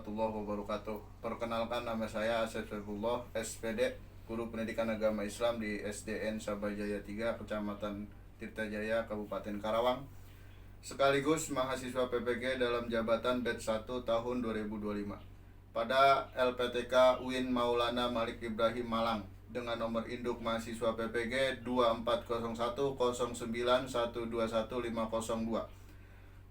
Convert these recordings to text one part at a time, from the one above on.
warahmatullahi wabarakatuh. Perkenalkan, nama saya Asep Saifullah, SPD, Guru Pendidikan Agama Islam di SDN Sabajaya 3, Kecamatan Tirtajaya, Kabupaten Karawang. Sekaligus mahasiswa PPG dalam jabatan batch 1 tahun 2025. Pada LPTK UIN Maulana Malik Ibrahim Malang dengan nomor induk mahasiswa PPG 240109121502.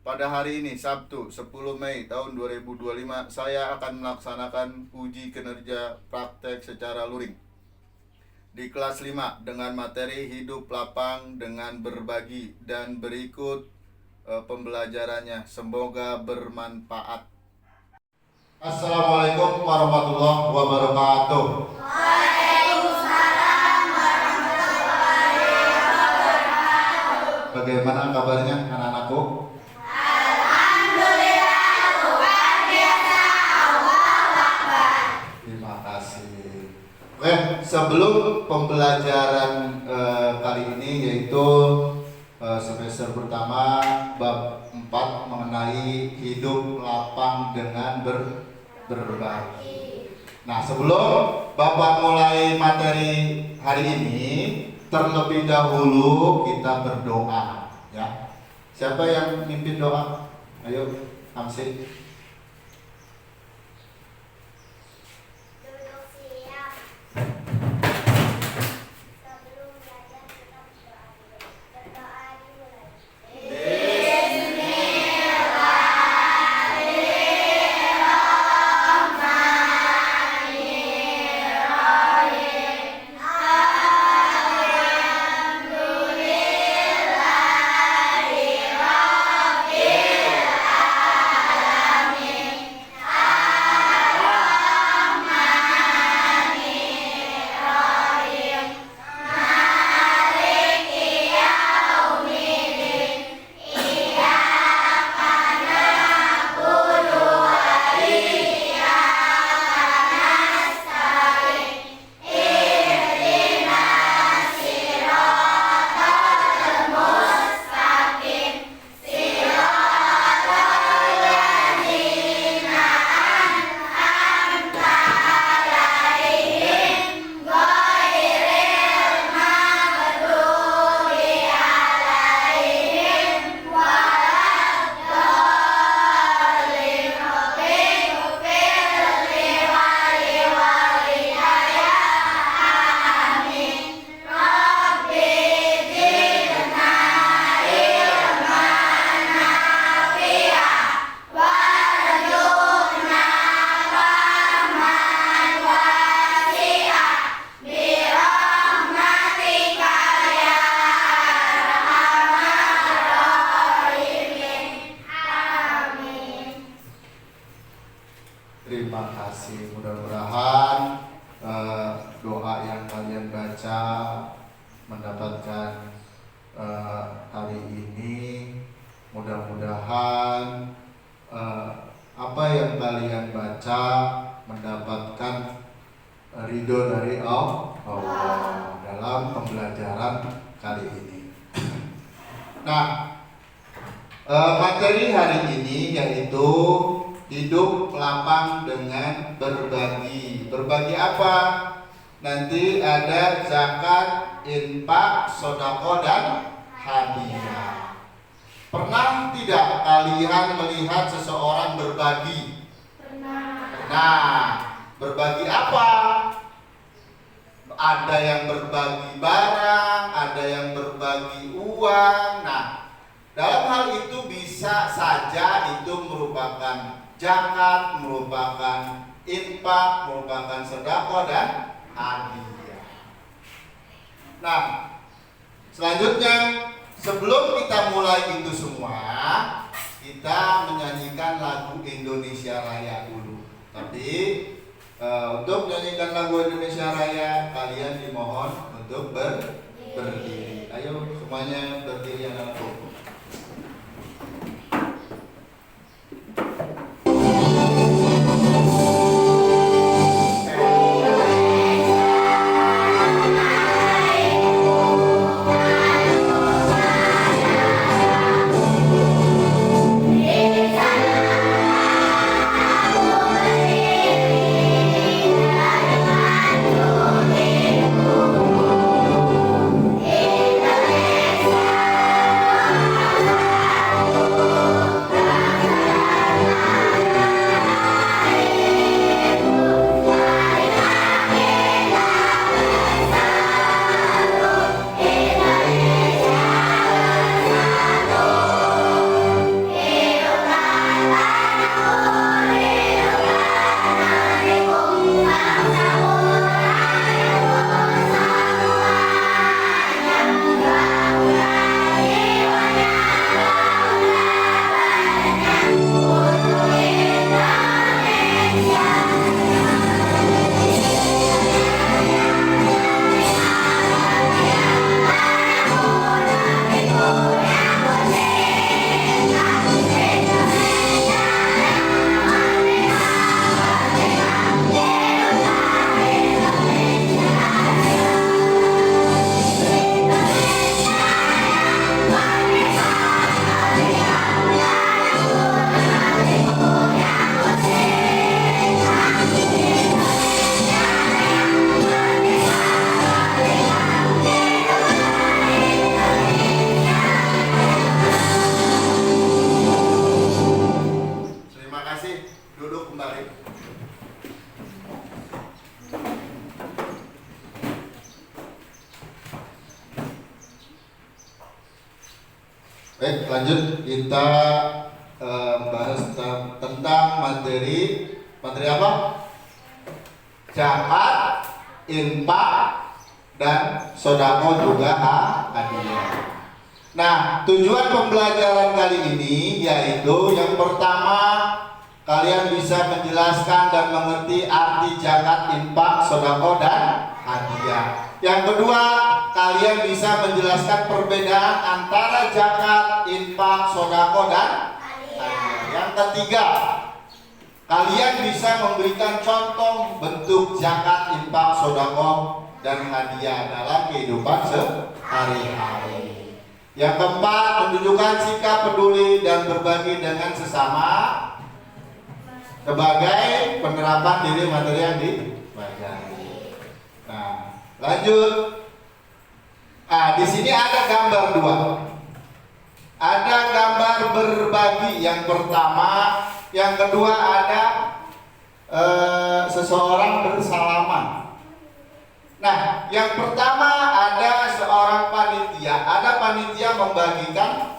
Pada hari ini, Sabtu 10 Mei tahun 2025, saya akan melaksanakan uji kinerja praktek secara luring di kelas 5 dengan materi hidup lapang dengan berbagi, dan berikut pembelajarannya. Semoga bermanfaat. Assalamualaikum warahmatullahi wabarakatuh. Waalaikumsalam warahmatullahi wabarakatuh. Bagaimana kabarnya anak-anakku? Sebelum pembelajaran kali ini, yaitu semester pertama bab 4 mengenai hidup lapang dengan berbagi. Nah, sebelum Bapak mulai materi hari ini, terlebih dahulu kita berdoa, ya. Siapa yang mimpin doa? Ayo, Hamsi. Terima kasih. Mudah-mudahan doa yang kalian baca mendapatkan hari ini. Mudah-mudahan apa yang kalian baca mendapatkan ridho dari Allah dalam pembelajaran kali ini. Nah, materi hari ini yaitu hidup lapang dengan berbagi. Berbagi apa? Nanti ada zakat, infak, sedekah, dan hadiah. Pernah tidak kalian melihat seseorang berbagi? Pernah. Berbagi apa? Ada yang berbagi barang, ada yang berbagi uang. Nah, dalam hal itu bisa saja itu merupakan zakat, merupakan infak, merupakan sedekah, dan hadiah. Nah, selanjutnya sebelum kita mulai itu semua, kita menyanyikan lagu Indonesia Raya dulu. Tapi untuk menyanyikan lagu Indonesia Raya, kalian dimohon untuk berdiri. Ayo semuanya berdiri anak-anakku. Indonesia Baik, lanjut kita bahas tentang materi apa? Zakat, infak, dan sodako juga hadiah. Nah, tujuan pembelajaran kali ini yaitu yang pertama, kalian bisa menjelaskan dan mengerti arti zakat, infak, sodako, dan hadiah. Yang kedua, kalian bisa menjelaskan perbedaan antara zakat, infak, sodako, dan hadiah. Yang ketiga, kalian bisa memberikan contoh bentuk zakat, infak, sodako, dan hadiah dalam kehidupan sehari-hari. Yang keempat, menunjukkan sikap peduli dan berbagi dengan sesama sebagai penerapan diri materi yang dipelajari. Nah, lanjut. Di sini ada gambar dua. Ada gambar berbagi yang pertama, yang kedua ada seseorang bersalaman. Nah, yang pertama ada seorang panitia, ada panitia membagikan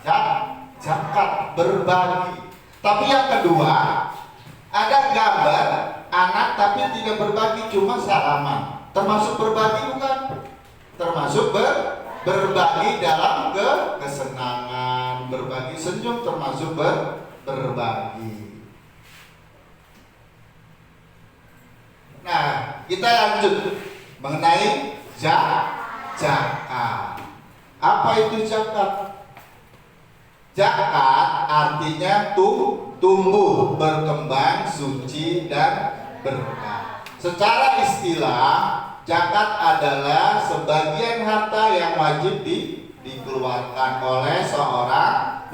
zakat, berbagi. Tapi yang kedua ada gambar anak tapi tidak berbagi, cuma salaman. Termasuk berbagi bukan? Termasuk berbagi dalam kesenangan, berbagi senyum, termasuk berbagi. Nah, kita lanjut mengenai zakat. Apa itu zakat? Zakat artinya tumbuh, berkembang, suci, dan berkah. Secara istilah, zakat adalah sebagian harta yang wajib dikeluarkan oleh seorang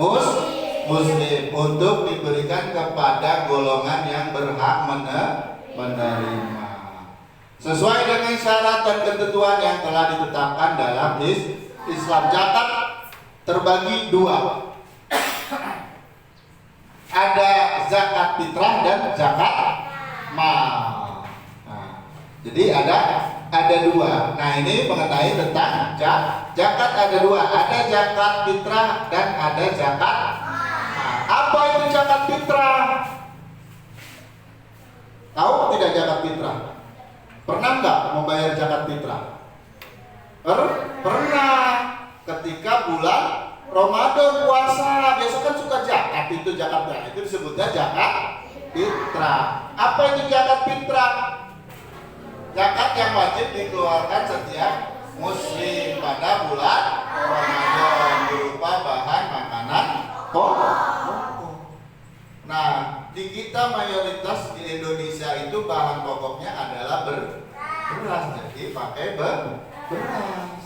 muslim untuk diberikan kepada golongan yang berhak menerima. Sesuai dengan syarat dan ketentuan yang telah ditetapkan dalam Islam. Zakat terbagi dua. Ada zakat fitrah dan zakat mal. Nah, jadi ada dua. Nah, ini mengenai tentang zakat ada dua. Ada zakat fitrah dan ada zakat mal. Apa itu zakat fitrah? Tahu tidak zakat fitrah? Pernah nggak membayar zakat fitrah? Pernah. Ketika bulan Ramadan puasa, biasa kan suka zakat, itu zakat fitrah. Itu disebutnya zakat fitrah. Apa itu zakat fitrah? Zakat yang wajib dikeluarkan setiap muslim pada bulan Ramadan berupa bahan makanan pokok. Nah, di kita mayoritas di Indonesia itu bahan pokoknya adalah beras, jadi pakai beras.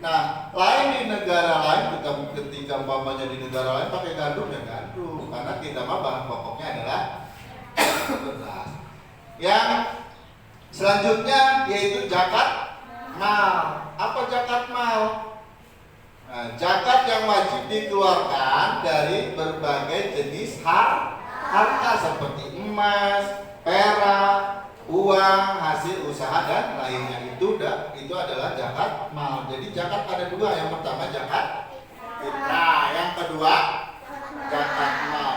Nah, lain di negara lain, ketika umpamanya di negara lain pakai gandum, ya gandum, karena kita mah bahan pokoknya adalah beras. Yang selanjutnya yaitu zakat mal. Apa zakat mal? Nah, zakat yang wajib dikeluarkan dari berbagai jenis harta seperti emas, perak, uang, hasil usaha, dan lainnya. Itu adalah zakat mal. Jadi zakat ada dua. Yang pertama zakat fitrah, yang kedua zakat mal.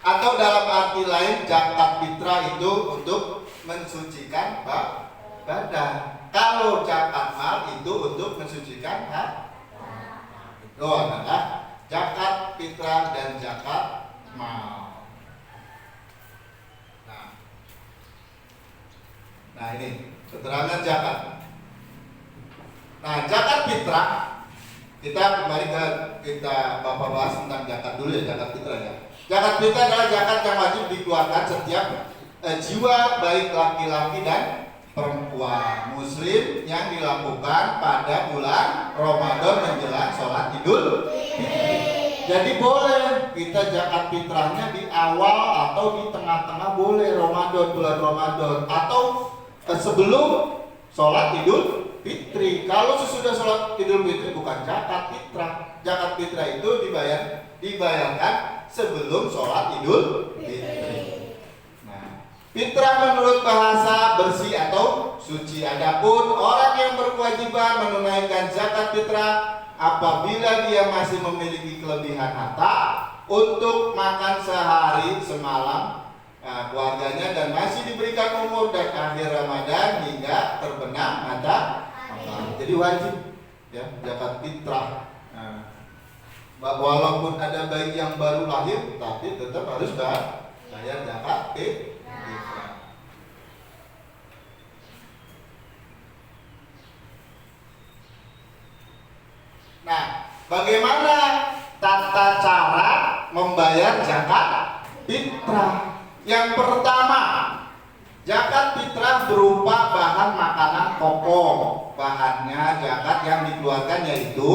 Atau dalam arti lain, zakat fitrah itu untuk mensucikan badan. Kalau zakat mal itu untuk mensucikan hati. Itu adalah zakat fitrah dan zakat mal. Nah, ini keterangan zakat. Nah, zakat fitrah, kita kembali kita Bapak bahas tentang zakat dulu ya, zakat fitrah ya. Zakat fitrah adalah zakat yang wajib dikeluarkan setiap jiwa, baik laki-laki dan perempuan muslim, yang dilakukan pada bulan Ramadan menjelang sholat Idul Fitri. Jadi boleh kita zakat fitrahnya di awal atau di tengah-tengah, boleh Ramadan, bulan Ramadan, atau sebelum sholat Idul Fitri. Kalau sesudah sholat Idul Fitri bukan zakat fitrah. Zakat fitrah itu dibayarkan sebelum sholat Idul Fitri. Nah, fitrah menurut bahasa bersih atau suci. Adapun orang yang berkewajiban menunaikan zakat fitrah apabila dia masih memiliki kelebihan harta untuk makan sehari semalam keluarganya dan masih diberikan umur dan akhir Ramadan hingga terbenam matahari. Jadi wajib ya zakat fitrah. Walaupun ada bayi yang baru lahir, tapi tetap harus bayar zakat fitrah. Nah, bagaimana tata cara membayar zakat fitrah? Yang pertama, zakat fitrah berupa bahan makanan pokok. Bahannya zakat yang dikeluarkan yaitu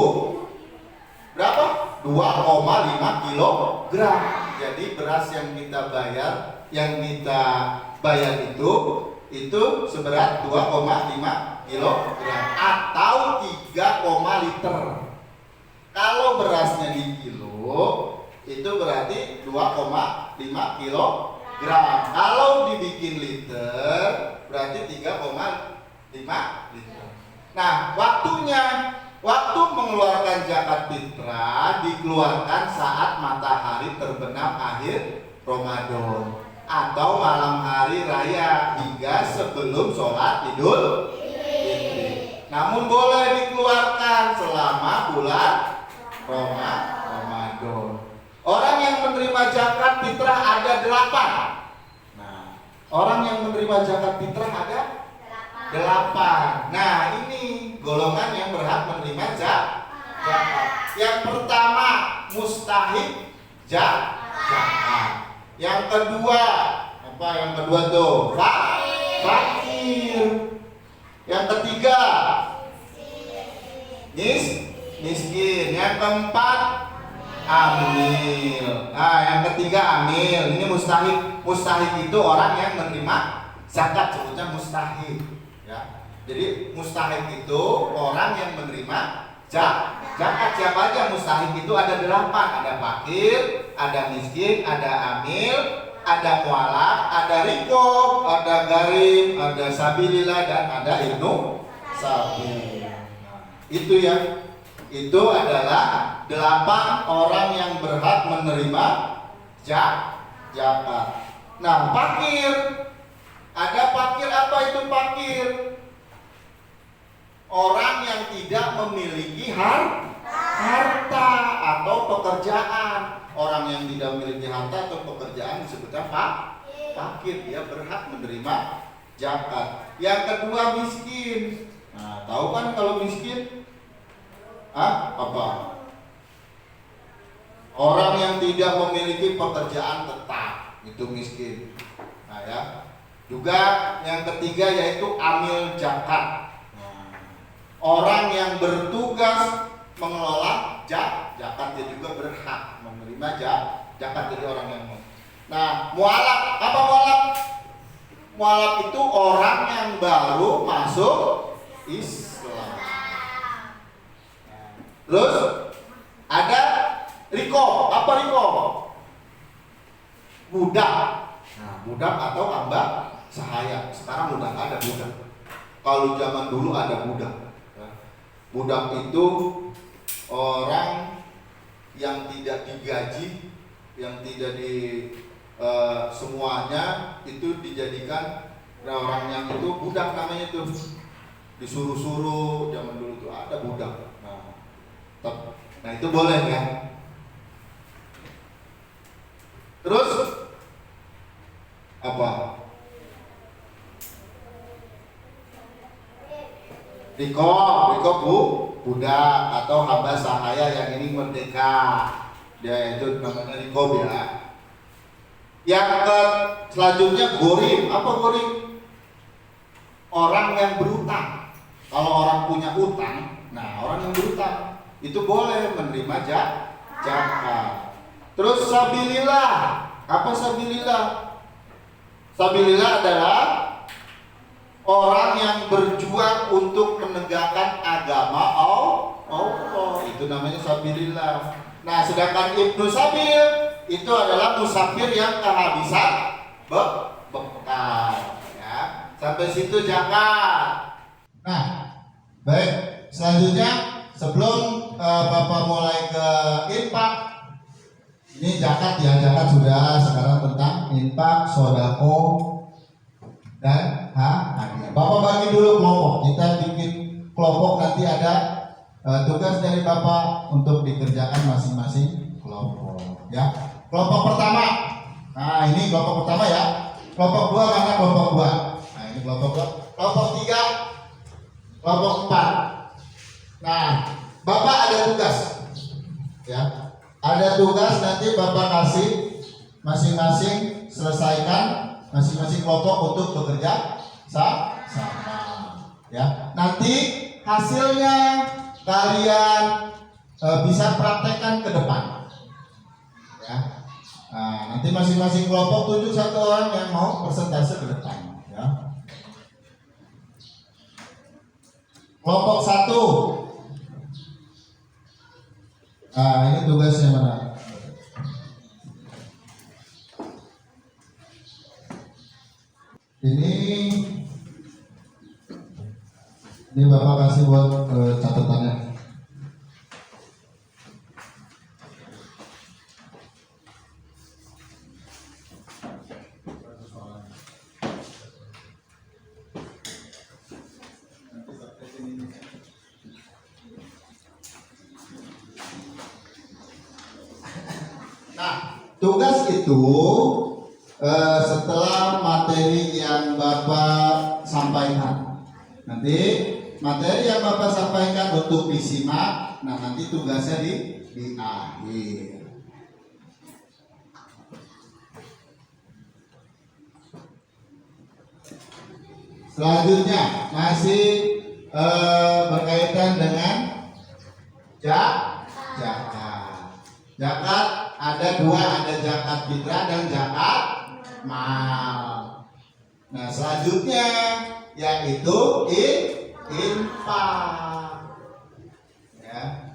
berapa? 2,5 kilogram. Jadi beras yang kita bayar itu seberat 2,5 kilogram atau 3, liter. Kalau berasnya di kilo itu berarti 2,5 kilogram. Kalau dibikin liter berarti 3,5 liter. Nah, waktu mengeluarkan zakat fitrah dikeluarkan saat matahari terbenam akhir Ramadan atau malam hari raya hingga sebelum sholat Idul Fitri. Namun boleh dikeluarkan selama bulan Ramadan. Orang yang menerima zakat fitrah ada 8. Nah, orang yang menerima zakat fitrah ada 8. Nah, ini golongan yang berhak menerima zakat. Yang pertama mustahik zakat. Yang kedua apa? Yang kedua tuh fakir. Yang ketiga miskin. Yang keempat amil. Nah, yang ketiga amil. Ini mustahik. Mustahik itu orang yang menerima zakat, sebutnya mustahik. Ya. Jadi mustahik itu orang yang menerima zakat. Siapa aja mustahik itu ada 8. Ada fakir, ada miskin, ada amil, ada mualaf, ada rikob, ada garim, ada sabilillah, dan ada ibnu sabil. Itu ya. Itu adalah 8 orang yang berhak menerima zakat. Nah, fakir. Ada fakir, apa itu fakir? Orang yang tidak memiliki harta atau pekerjaan. Orang yang tidak memiliki harta atau pekerjaan disebutnya fakir. Dia berhak menerima zakat. Yang kedua miskin. Nah, tahu kan kalau miskin? Apa? Orang yang tidak memiliki pekerjaan tetap, itu miskin. Nah, ya. Juga yang ketiga yaitu amil zakat. Orang yang bertugas mengelola zakat, dia juga berhak menerima zakat. Jadi orang yang mualaf. Apa mualaf? Mualaf itu orang yang baru masuk Islam. Terus ada riko. Apa riko? Budak. Nah, budak atau hamba sahaya. Sekarang udah nggak ada budak. Kalau zaman dulu ada budak. Budak itu orang yang tidak digaji, yang tidak semuanya itu dijadikan orang yang itu budak namanya itu. Disuruh-suruh, zaman dulu tuh ada budak. Nah, itu boleh ya. Terus apa? Riko budak atau hamba sahaya yang ingin merdeka. Dia itu namanya riko ya. Yang selanjutnya gorim. Apa gorim? Orang yang berutang. Kalau orang punya utang, nah orang yang berutang itu boleh menerima zakat. Terus sabilillah. Apa sabilillah? Sabilillah adalah orang yang berjuang untuk menegakkan agama Allah. Itu namanya sabilillah. Nah, sedangkan ibnu sabil itu adalah musafir yang kehabisan bekal. Ya. Sampai situ zakat. Nah, baik. Selanjutnya sebelum Bapak mulai ke infak, ini zakat ya, zakat sudah. Sekarang tentang infak, sodako, dan hadiah. Bapak bagi dulu kelompok. Kita bikin kelompok, nanti ada tugas dari Bapak untuk dikerjakan masing-masing kelompok. Ya, kelompok pertama. Nah, ini kelompok pertama ya. Kelompok dua mana kelompok dua? Nah, ini kelompok dua. Kelompok tiga, kelompok empat. Nah, Bapak ada tugas. Ya, ada tugas nanti Bapak kasih masing-masing, selesaikan masing-masing kelompok untuk bekerja sama. Ya, nanti hasilnya kalian bisa praktekkan ke depan. Ya. Nah, nanti masing-masing kelompok tunjuk satu orang yang mau persentase ke depan. Ya. Kelompok satu. Nah, ini tugasnya mana? Ini Bapak kasih buat catatannya. Nah, tugas itu setelah materi yang Bapak sampaikan, nanti materi yang Bapak sampaikan untuk disimak, nah nanti tugasnya di akhir. Selanjutnya masih berkaitan dengan zakat. Zakat ada dua, ada zakat fitrah dan zakat mal. Nah, selanjutnya yaitu infak. Ya.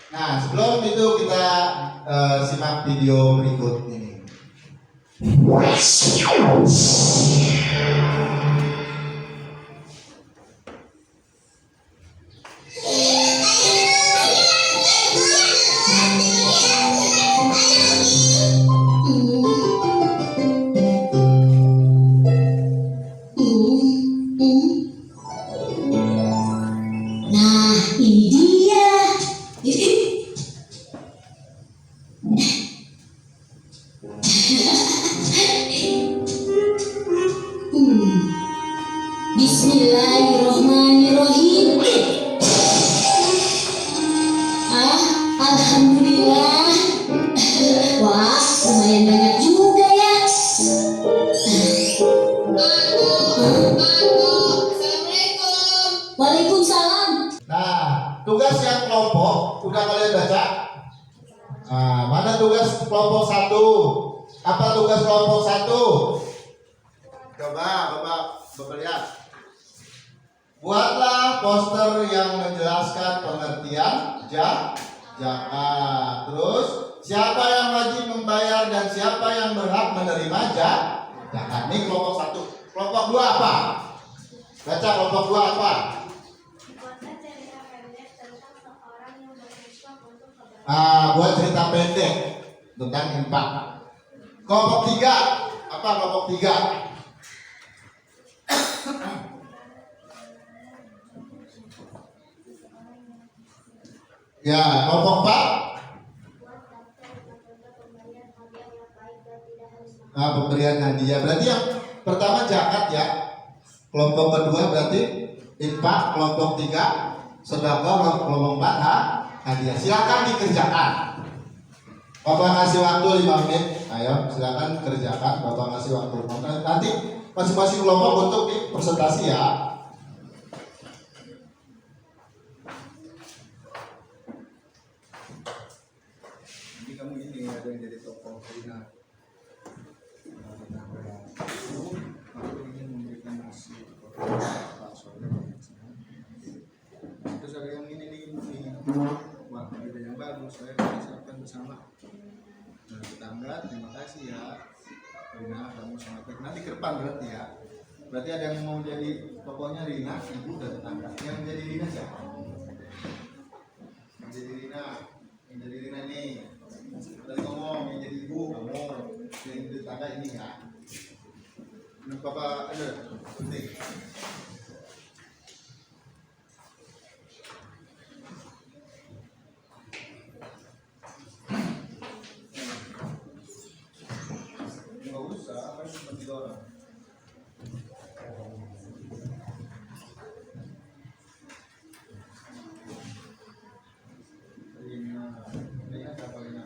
Nah, sebelum itu kita simak video berikut ini. Nah, ini dia. Bismillahirrahmanirrahim. Alhamdulillah. Wah, lumayan banyak juga ya. Assalamualaikum. Waalaikumsalam. Nah, tugas yang kelompok udah kalian baca? Nah, mana tugas kelompok satu? Apa tugas kelompok satu? Coba Bapak lihat. Buatlah poster yang menjelaskan pengertian zakat. Terus siapa yang wajib membayar dan siapa yang berhak menerima zakat. Ini kelompok satu. Kelompok dua apa? Baca kelompok dua apa? Buat cerita pendek tentang infak. Kelompok tiga apa? Kelompok tiga. Ya, kelompok 4. Pemberian hadiah. Berarti yang pertama zakat ya. Kelompok kedua berarti infak. Kelompok 3 sedekah. Kelompok 4 hadiah. Silakan dikerjakan. Bapak ngasih waktu 5 menit. Ayo, silakan kerjakan. Bapak ngasih waktu 5 menit. Nanti masing-masing kelompok untuk dipresentasi ya. Kamu ini ada yang jadi tokoh Rina. Aku ingin memberikan nasi terus ada yang saya siapkan bersama. Nah, tetangga, terima kasih ya. Rina, kamu sangat baik. Nanti ke depan berarti ya. Berarti ada yang mau jadi, pokoknya Rina, ibu dan tetangga. Yang jadi Rina siapa? Yang jadi Rina, nih. Tadi ngomong yang jadi ibu kamu, yang jadi tetangga ini ya. Ini papa ada penting. Nggak usah, kan cuma 3 orang. Rina siapa Rina?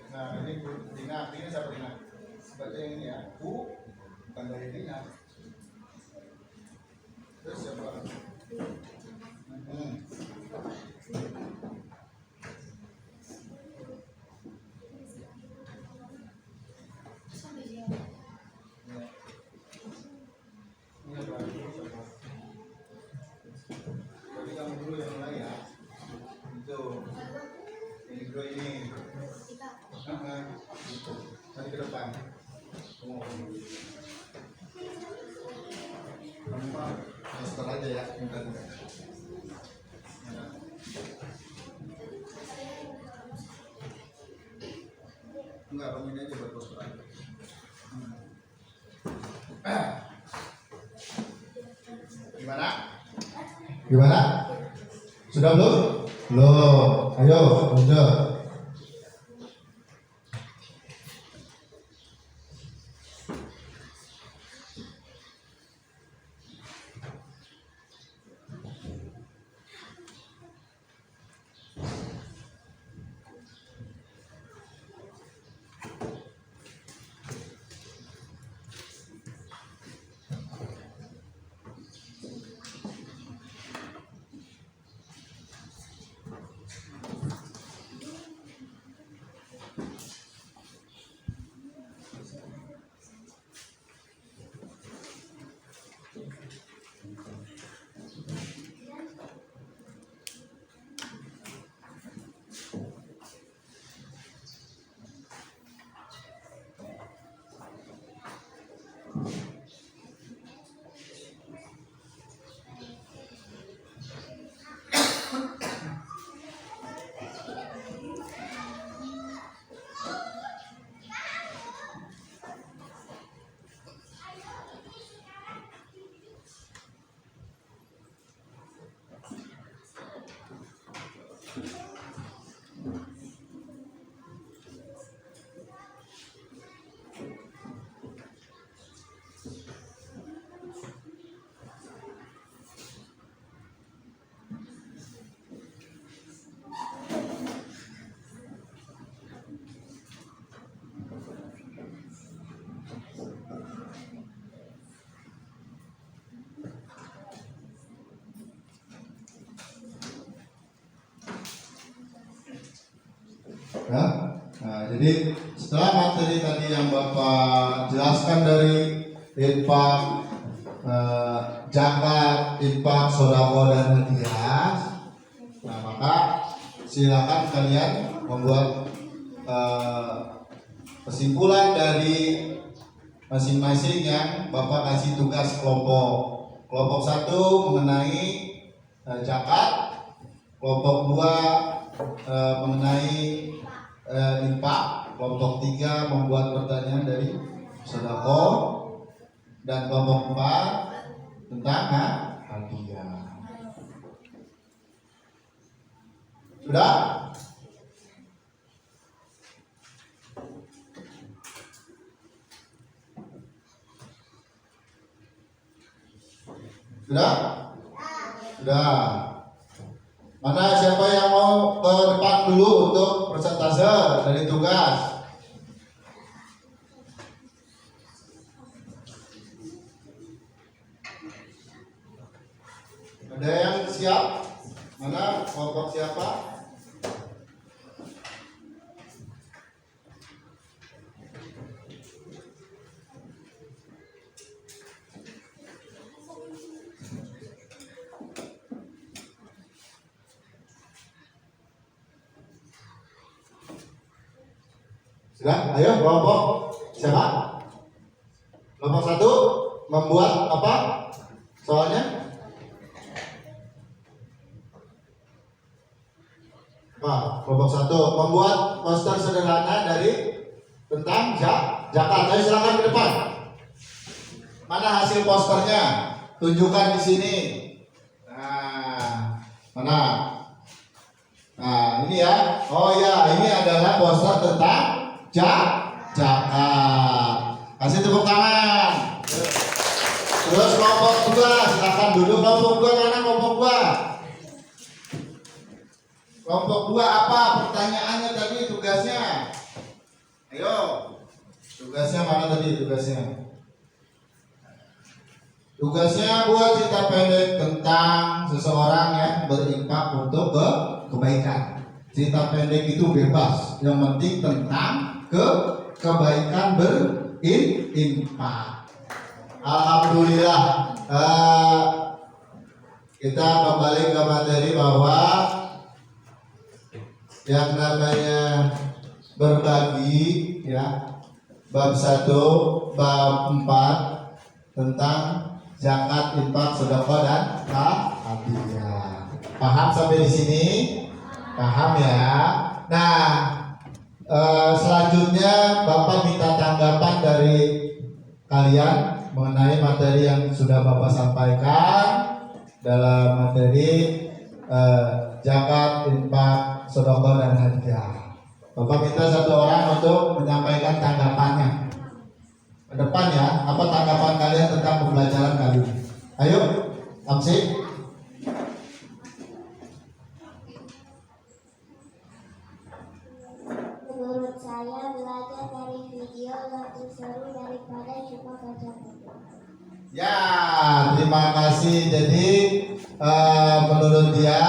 Nah, ini Rina siapa Rina? Baca yang ini ya, Bu, bukan dari Rina. Terus siapa? Ini apa? Jadi kamu dulu yang mulai ya. Itu. Ini bro ini. Gitu. Nanti ke depan. Oh. Kamu Pak, poster aja ya, bentar. Enggak, kamu ini aja buat poster aja. Gimana? Gimana? Sudah belum? Belum. Ayo, lanjut. Ya. Nah, jadi setelah materi tadi yang Bapak jelaskan dari infak, zakat, infak, sodako dan hadiah, nah maka silakan kalian membuat kesimpulan dari masing-masing yang Bapak kasih tugas kelompok. Kelompok 1 mengenai zakat, kelompok 2 mengenai infak, kelompok 3 membuat pertanyaan dari sedekah, dan kelompok 4 tentang hadiah. Sudah? Sudah? Sudah. Mana siapa yang mau ke depan dulu untuk persentase dari tugas? Ada yang siap? Mana kelompok siapa? Sudah? Ayo kelompok siapa? Kelompok 1 membuat apa? Soalnya? Kelompok 1 membuat poster sederhana dari tentang zakat. Ayo silakan ke depan. Mana hasil posternya? Tunjukkan di sini. Nah, mana? Nah, ini ya. Oh ya, ini adalah poster tentang zakat. Kasih tepuk tangan. Terus kelompok 2, silakan duduk. Kelompok 2 mana kelompok 2? Kelompok 2 apa pertanyaannya tadi, tugasnya? Ayo. Tugasnya mana tadi tugasnya? Tugasnya buat cerita pendek tentang seseorang yang berinfak untuk kebaikan. Cerita pendek itu bebas, yang penting tentang kebaikan berinfak. Alhamdulillah, kita kembali ke materi bahwa yang namanya berbagi, ya, bab 1, bab 4 tentang zakat, infak, sedekah dan hadiah. Paham sampai di sini? Paham ya? Nah, selanjutnya Bapak minta tanggapan dari kalian mengenai materi yang sudah Bapak sampaikan dalam materi zakat, infak, sedekah dan hadiah. Bapak minta satu orang untuk menyampaikan tanggapannya. Ke depan ya, apa tanggapan kalian tentang pembelajaran kali ini? Ayo, Amsi. Menurut saya belajar dari video lebih seru daripada cuma baca buku. Ya, terima kasih. Jadi menurut dia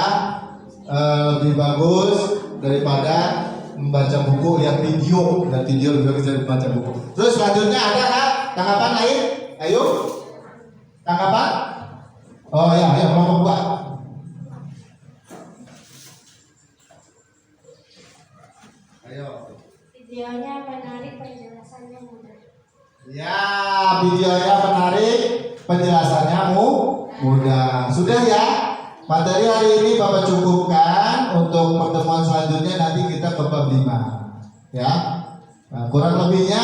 lebih bagus daripada membaca buku, lihat video, dan video lebih bagus dari membaca buku. Terus selanjutnya ada tanggapan lain? Ayo, tanggapan? Oh ya, ayo kelompok 2. Ayo. Videonya menarik, penjelasannya mudah. Ya, videonya menarik, penjelasannya mudah. Sudah ya, materi hari ini Bapak cukupkan. Untuk pertemuan selanjutnya nanti kita ke bab 5. Ya, nah, kurang lebihnya,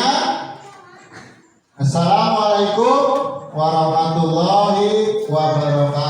Assalamualaikum warahmatullahi wabarakatuh.